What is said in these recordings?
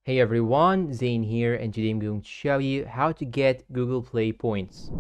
Hey everyone, Zane here, and today I'm going to show you how to get Google Play points.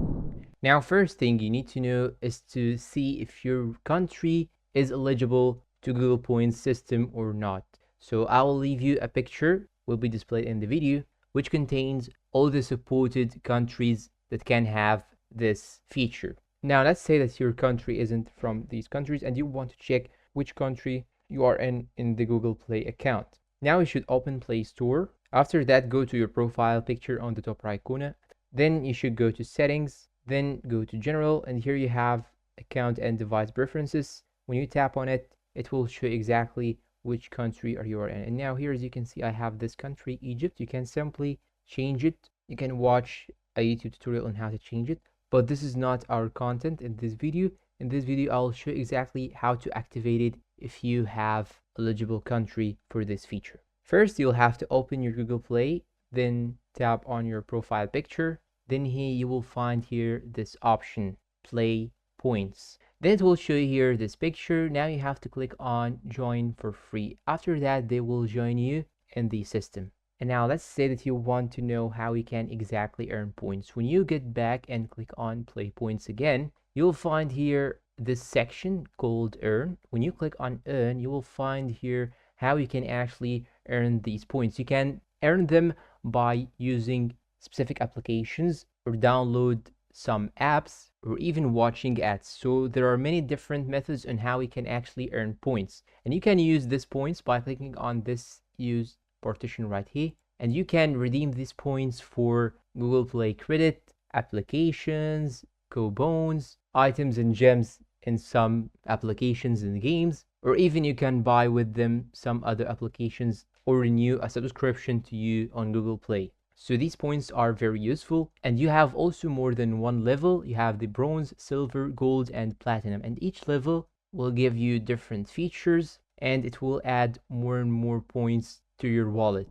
Now, first thing you need to know is to see if your country is eligible to Google Points system or not. So I will leave you a picture, will be displayed in the video, which contains all the supported countries that can have this feature. Now, let's say that your country isn't from these countries and you want to check which country you are in the Google Play account. Now you should open Play Store. After that, go to your profile picture on the top right corner. Then you should go to Settings, then go to General, and here you have Account and Device Preferences. When you tap on it, it will show exactly which country are you are in. And now here, as you can see, I have this country, Egypt. You can simply change it. You can watch a YouTube tutorial on how to change it, but this is not our content in this video. In this video, I'll show exactly how to activate it if you have eligible country for this feature. First, you'll have to open your Google Play, then tap on your profile picture. Then here you will find here this option, Play Points. Then it will show you here this picture. Now you have to click on Join for free. After that, they will join you in the system. And now let's say that you want to know how you can exactly earn points. When you get back and click on Play Points again, you'll find here this section called Earn. When you click on Earn, you will find here how you can actually earn these points. You can earn them by using specific applications or download some apps or even watching ads. So there are many different methods on how we can actually earn points. And you can use these points by clicking on this use partition right here. And you can redeem these points for Google Play credit, applications, coupons, items and gems in some applications and games, or even you can buy with them some other applications or renew a subscription to you on Google Play. So these points are very useful, and you have also more than one level. You have the bronze, silver, gold, and platinum, and each level will give you different features and it will add more and more points to your wallet.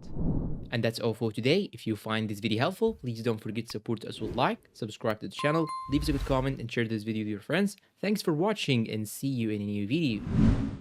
And that's all for today. If you find this video helpful, please don't forget to support us with like, subscribe to the channel, leave us a good comment, and share this video with your friends. Thanks for watching, and see you in a new video.